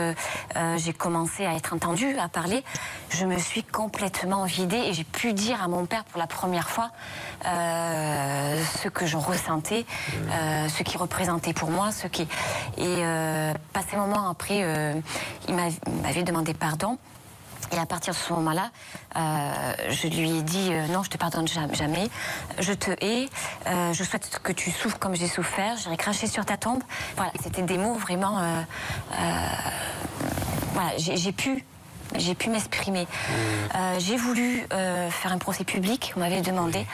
S9: j'ai commencé à être entendue, à parler, je me suis complètement vidée et j'ai pu dire à mon père pour la première fois ce que je ressentais, ce qui représentait pour moi, ce qui... Et passé un moment après, il m'avait demandé pardon. Et à partir de ce moment-là, je lui ai dit non, je te pardonne jamais, je te hais, je souhaite que tu souffres comme j'ai souffert, j'irai cracher sur ta tombe. Voilà, c'était des mots vraiment... voilà, j'ai pu m'exprimer. J'ai voulu faire un procès public, on m'avait demandé.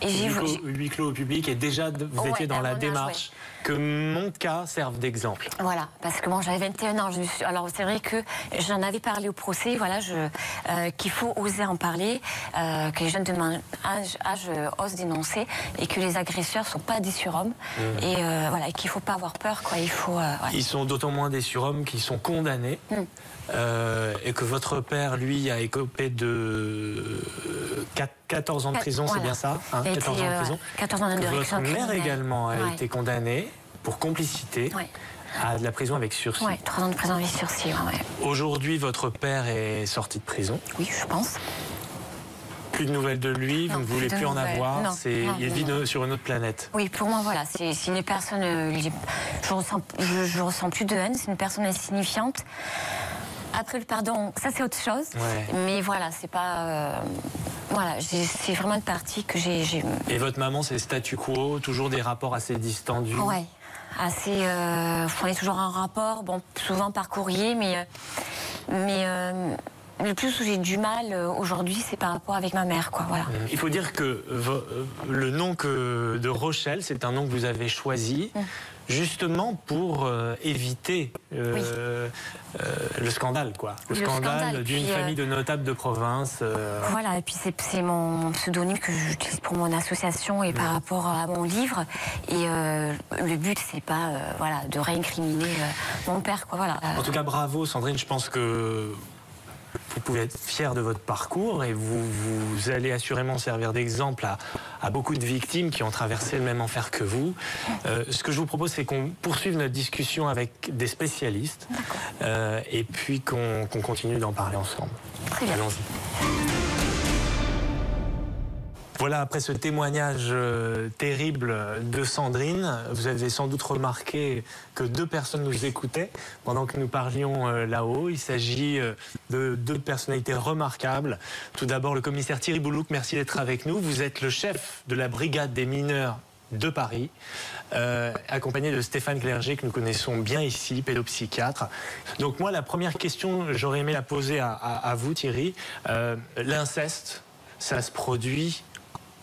S9: Et j'ai voulu...
S1: Huis clos au public, et déjà vous étiez dans la démarche que mon cas serve d'exemple.
S9: Voilà, parce que j'avais 21 ans. Alors c'est vrai que j'en avais parlé au procès, voilà, qu'il faut oser en parler, que les jeunes de mon âge osent dénoncer, et que les agresseurs ne sont pas des surhommes, et voilà, qu'il ne faut pas avoir peur, quoi. Il faut...
S1: Ils sont d'autant moins des surhommes qu'ils sont condamnés. Et que votre père, lui, a écopé de 14 ans de prison, c'est bien ça, 14 ans de prison.
S9: 14 ans de
S1: votre mère également a été condamnée pour complicité à de la prison avec sursis.
S9: Oui, 3 ans de prison avec sursis,
S1: Aujourd'hui, votre père est sorti de prison.
S9: Oui, je pense.
S1: Plus de nouvelles de lui, vous ne voulez plus en avoir, il vit sur une autre planète.
S9: Oui, pour moi, voilà, c'est une personne, je ressens plus de haine, c'est une personne insignifiante. Après le pardon, ça c'est autre chose, mais voilà, c'est pas... voilà, c'est vraiment une partie que j'ai...
S1: Et votre maman, c'est statu quo, toujours des rapports assez distendus?
S9: Ouais, assez... on est toujours en rapport, bon, souvent par courrier, mais le plus où j'ai du mal aujourd'hui, c'est par rapport avec ma mère, quoi, voilà.
S1: Il faut dire que le nom de Rochelle, c'est un nom que vous avez choisi justement pour éviter le scandale, quoi. Le scandale d'une famille de notables de province.
S9: Voilà, et puis c'est mon pseudonyme que j'utilise pour mon association et par rapport à mon livre. Et le but, c'est pas voilà, de réincriminer mon père, quoi, voilà.
S1: En tout cas, bravo Sandrine, je pense que vous pouvez être fier de votre parcours et vous allez assurément servir d'exemple à beaucoup de victimes qui ont traversé le même enfer que vous. Ce que je vous propose, c'est qu'on poursuive notre discussion avec des spécialistes et puis qu'on continue d'en parler ensemble.
S9: Très bien.
S1: Allons-y. Voilà, après ce témoignage terrible de Sandrine, vous avez sans doute remarqué que 2 personnes nous écoutaient pendant que nous parlions là-haut. Il s'agit de 2 personnalités remarquables. Tout d'abord, le commissaire Thierry Boulouc, merci d'être avec nous. Vous êtes le chef de la brigade des mineurs de Paris, accompagné de Stéphane Clerget, que nous connaissons bien ici, pédopsychiatre. Donc moi, la première question, j'aurais aimé la poser à vous, Thierry. L'inceste, ça se produit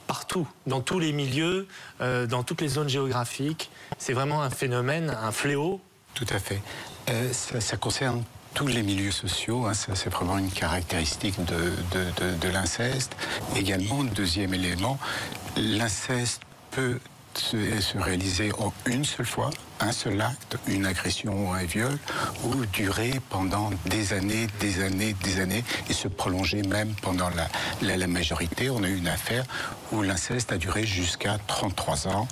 S1: partout, dans tous les milieux, dans toutes les zones géographiques. C'est vraiment un phénomène, un fléau.
S10: Tout à fait. Ça concerne tous les milieux sociaux, hein, c'est vraiment une caractéristique de l'inceste. Également, deuxième élément, l'inceste peut se réaliser en une seule fois, un seul acte, une agression ou un viol, ou durer pendant des années, et se prolonger même pendant la majorité. On a eu une affaire où l'inceste a duré jusqu'à 33 ans.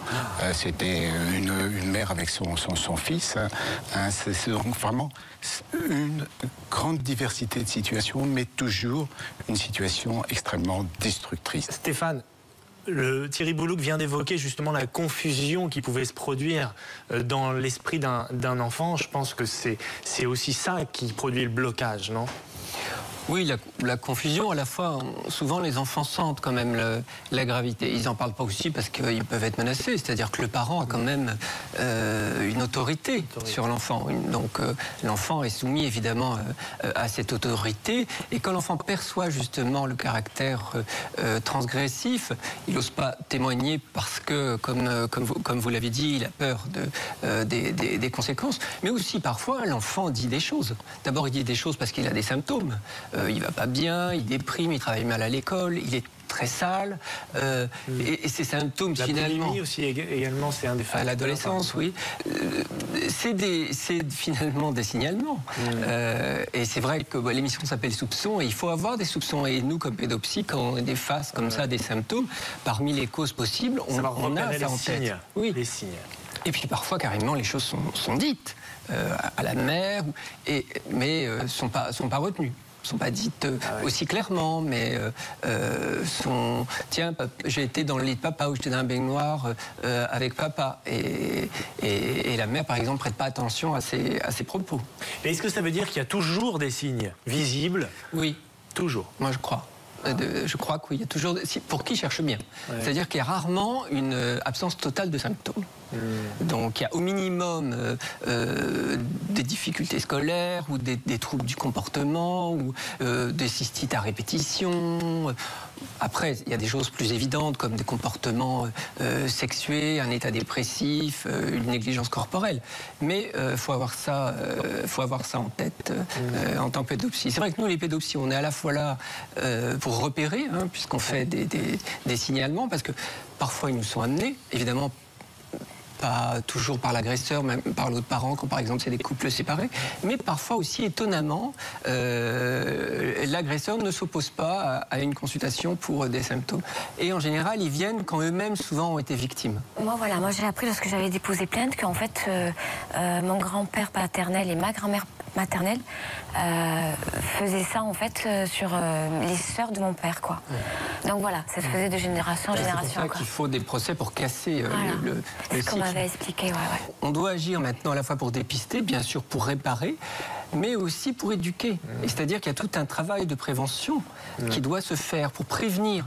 S10: C'était une mère avec son fils. C'est donc vraiment une grande diversité de situations, mais toujours une situation extrêmement destructrice.
S1: Stéphane, Thierry Boulouk vient d'évoquer justement la confusion qui pouvait se produire dans l'esprit d'un enfant. Je pense que c'est aussi ça qui produit le blocage, non ?
S11: Oui, la confusion, à la fois, souvent les enfants sentent quand même la gravité. Ils n'en parlent pas aussi parce qu'ils peuvent être menacés. C'est-à-dire que le parent a quand même une autorité sur l'enfant. Donc l'enfant est soumis évidemment à cette autorité. Et quand l'enfant perçoit justement le caractère transgressif, il n'ose pas témoigner parce que, comme vous l'avez dit, il a peur des conséquences. Mais aussi parfois, l'enfant dit des choses. D'abord, il dit des choses parce qu'il a des symptômes. Il va pas bien, il déprime, il travaille mal à l'école, il est très sale. Et ces symptômes,
S1: la
S11: finalement...
S1: boulimie aussi, également, c'est un des facteurs.
S11: À l'adolescence, oui. C'est finalement des signalements. Et c'est vrai que l'émission s'appelle Soupçons, et il faut avoir des soupçons. Et nous, comme pédopsy, quand on est face comme ça des symptômes, parmi les causes possibles, on a ça en tête.
S1: Oui, les signes.
S11: Et puis parfois, carrément, les choses sont dites à la mère, mais sont pas retenues. Ne sont pas dites aussi clairement, mais tiens, j'ai été dans le lit de papa ou j'étais dans un baignoire avec papa. Et la mère, par exemple, prête pas attention à ses propos.
S1: Mais est-ce que ça veut dire qu'il y a toujours des signes visibles ?
S11: Oui.
S1: Toujours.
S11: Moi, je crois. Je crois qu'il y a toujours... Pour qui cherche bien. Ouais. C'est-à-dire qu'il y a rarement une absence totale de symptômes. Donc il y a au minimum des difficultés scolaires ou des troubles du comportement ou des cystites à répétition. Après, il y a des choses plus évidentes comme des comportements sexués, un état dépressif, une négligence corporelle. Mais il faut avoir ça en tête en tant que pédopsie. C'est vrai que nous, les pédopsies, on est à la fois là pour repérer, puisqu'on fait des signalements, parce que parfois ils nous sont amenés, évidemment, pas toujours par l'agresseur, même par l'autre parent, quand par exemple c'est des couples séparés, mais parfois aussi étonnamment, l'agresseur ne s'oppose pas à une consultation pour des symptômes. Et en général, ils viennent quand eux-mêmes souvent ont été victimes.
S9: Moi j'ai appris lorsque j'avais déposé plainte qu'en fait mon grand-père paternel et ma grand-mère maternelle faisaient ça en fait sur les sœurs de mon père, quoi. Donc voilà, ça se faisait de génération en génération.
S11: C'est pour ça qu'il faut des procès pour casser le cycle.
S9: Expliqué,
S11: On doit agir maintenant à la fois pour dépister, bien sûr pour réparer, mais aussi pour éduquer. C'est-à-dire qu'il y a tout un travail de prévention qui doit se faire pour prévenir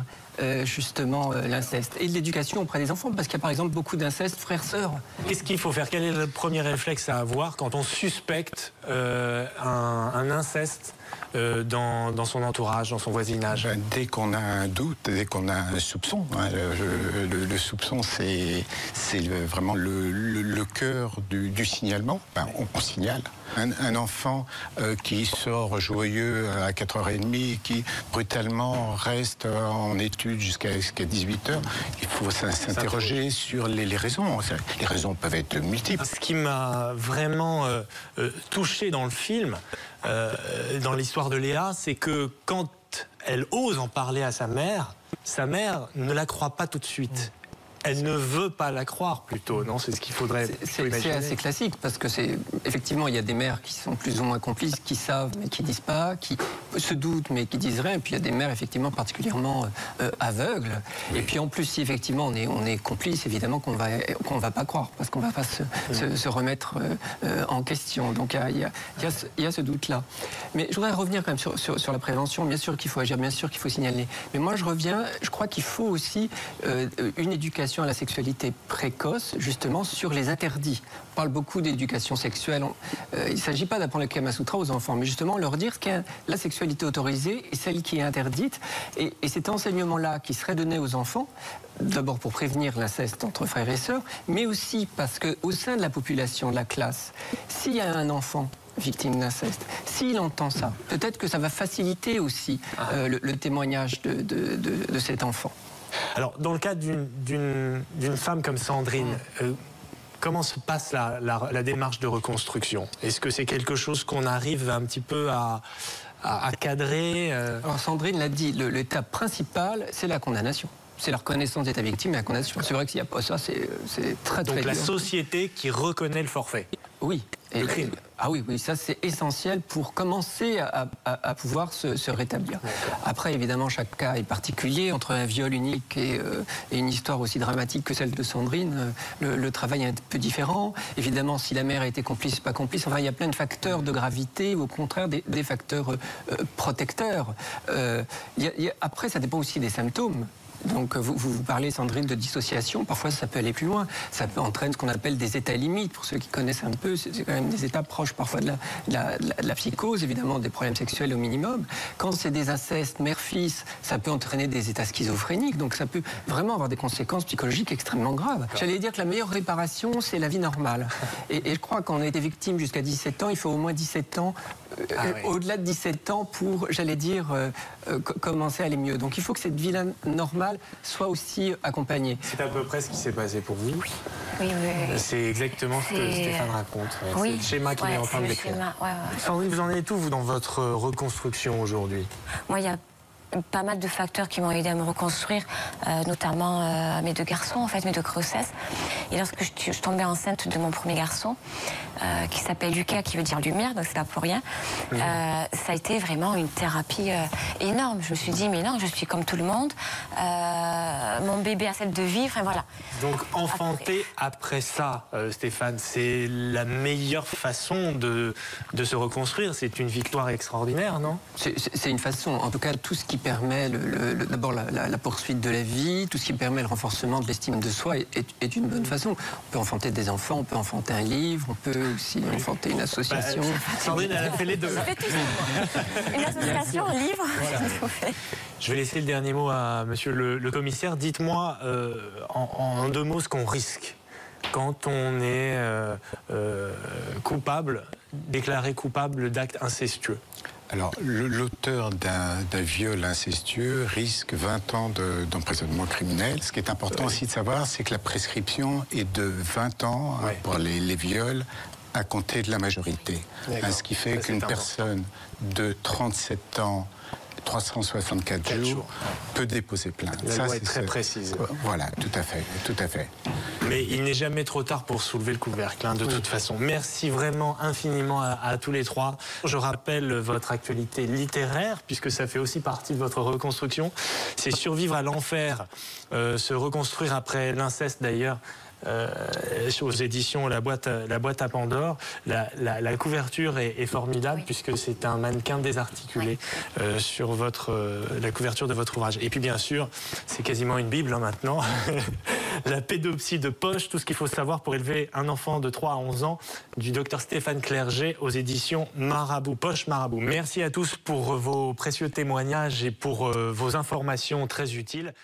S11: justement l'inceste et l'éducation auprès des enfants, parce qu'il y a par exemple beaucoup d'inceste frères-sœurs.
S1: Qu'est-ce qu'il faut faire ? Quel est le premier réflexe à avoir quand on suspecte un inceste dans son entourage, dans son voisinage ?
S10: Dès qu'on a un doute, dès qu'on a un soupçon, le soupçon c'est vraiment le cœur du signalement. On signale. Un enfant qui sort joyeux à 4h30, qui brutalement reste en études jusqu'à 18h, il faut s'interroger sur les raisons. Les raisons peuvent être multiples.
S1: Ce qui m'a vraiment touché dans le film, dans l'histoire de Léa, c'est que quand elle ose en parler à sa mère ne la croit pas tout de suite. Elle ne veut pas la croire, plutôt, non ? C'est ce qu'il faudrait imaginer.
S11: C'est assez classique, parce que effectivement, il y a des mères qui sont plus ou moins complices, qui savent mais qui disent pas, qui se doutent mais qui disent rien. Et puis il y a des mères effectivement particulièrement aveugles. Et puis en plus, si effectivement on est complice, évidemment qu'on va pas croire, parce qu'on va pas se remettre en question. Donc il y a ce doute-là. Mais je voudrais revenir quand même sur la prévention. Bien sûr qu'il faut agir, bien sûr qu'il faut signaler. Mais moi je crois qu'il faut aussi une éducation à la sexualité précoce, justement sur les interdits. On parle beaucoup d'éducation sexuelle. Il ne s'agit pas d'apprendre le Kama Sutra aux enfants, mais justement leur dire qu'est la sexualité autorisée et celle qui est interdite. Et cet enseignement-là qui serait donné aux enfants, d'abord pour prévenir l'inceste entre frères et sœurs, mais aussi parce qu'au sein de la population, de la classe, s'il y a un enfant victime d'inceste, s'il entend ça, peut-être que ça va faciliter aussi le témoignage de cet enfant.
S1: Alors, dans le cas d'une femme comme Sandrine, comment se passe la démarche de reconstruction? Est-ce que c'est quelque chose qu'on arrive un petit peu à cadrer?
S11: Alors Sandrine l'a dit, l'étape principale, c'est la condamnation. C'est la reconnaissance d'état victime et la condamnation. C'est vrai que s'il n'y a pas ça, c'est très dur.
S1: Donc la société qui reconnaît le forfait.
S11: Oui.
S1: Le crime.
S11: Ah oui, ça c'est essentiel pour commencer à pouvoir se rétablir. Après, évidemment, chaque cas est particulier. Entre un viol unique et une histoire aussi dramatique que celle de Sandrine, le travail est un peu différent. Évidemment, si la mère a été complice, pas complice, enfin, il y a plein de facteurs de gravité, ou au contraire des facteurs protecteurs. Après, ça dépend aussi des symptômes. Donc vous parlez, Sandrine, de dissociation. Parfois, ça peut aller plus loin. Ça peut entraîner ce qu'on appelle des états limites. Pour ceux qui connaissent un peu, c'est quand même des états proches parfois de la psychose, évidemment, des problèmes sexuels au minimum. Quand c'est des incestes mère-fils, ça peut entraîner des états schizophréniques. Donc ça peut vraiment avoir des conséquences psychologiques extrêmement graves. J'allais dire que la meilleure réparation, c'est la vie normale. Et je crois qu'on a été victime jusqu'à 17 ans, il faut au moins 17 ans, au-delà de 17 ans pour, j'allais dire, commencer à aller mieux. Donc il faut que cette vie-là normale soit aussi accompagnée.
S1: C'est à peu près ce qui s'est passé pour vous.
S9: Oui.
S1: C'est exactement ce que Stéphane raconte.
S9: Oui.
S1: C'est le schéma qu'il est en train de décrire. Sandrine, vous en êtes où, vous, dans votre reconstruction aujourd'hui?
S9: Moi, il y a pas mal de facteurs qui m'ont aidé à me reconstruire, notamment mes 2 garçons, en fait, mes 2 grossesses. Et lorsque je suis tombée enceinte de mon premier garçon, qui s'appelle Lucas, qui veut dire lumière, donc c'est pas pour rien, ça a été vraiment une thérapie énorme. Je me suis dit, mais non, je suis comme tout le monde, mon bébé accepte de vivre, et voilà.
S1: Donc enfanter après ça, Stéphane, c'est la meilleure façon de se reconstruire. C'est une victoire extraordinaire, non?
S11: C'est une façon, en tout cas, tout ce qui permet d'abord la poursuite de la vie, tout ce qui permet le renforcement de l'estime de soi est une bonne façon. On peut enfanter des enfants, on peut enfanter un livre, on peut aussi enfanter une association.
S1: Sandrine, elle a fait les 2.
S9: Une association, un livre.
S1: Voilà. Je vais laisser le dernier mot à monsieur le commissaire. Dites-moi en 2 mots ce qu'on risque quand on est déclaré coupable d'actes incestueux.
S10: Alors, l'auteur d'un viol incestueux risque 20 ans d'emprisonnement criminel. Ce qui est important aussi de savoir, c'est que la prescription est de 20 ans pour les viols à compter de la majorité. Ce qui fait qu'une personne de 37 ans, 364 jours, peut déposer plainte.
S1: La loi est très précise.
S10: Voilà, tout à fait.
S1: Mais il n'est jamais trop tard pour soulever le couvercle, de toute façon. Merci vraiment infiniment à tous les 3. Je rappelle votre actualité littéraire, puisque ça fait aussi partie de votre reconstruction. C'est Survivre à l'enfer, se reconstruire après l'inceste d'ailleurs. Aux éditions La Boîte à Pandore. La couverture est formidable, puisque c'est un mannequin désarticulé sur la couverture de votre ouvrage. Et puis bien sûr, c'est quasiment une bible maintenant. La pédopsie de poche, tout ce qu'il faut savoir pour élever un enfant de 3 à 11 ans, du docteur Stéphane Clerget aux éditions Marabout, Poche Marabout. Merci à tous pour vos précieux témoignages et pour vos informations très utiles.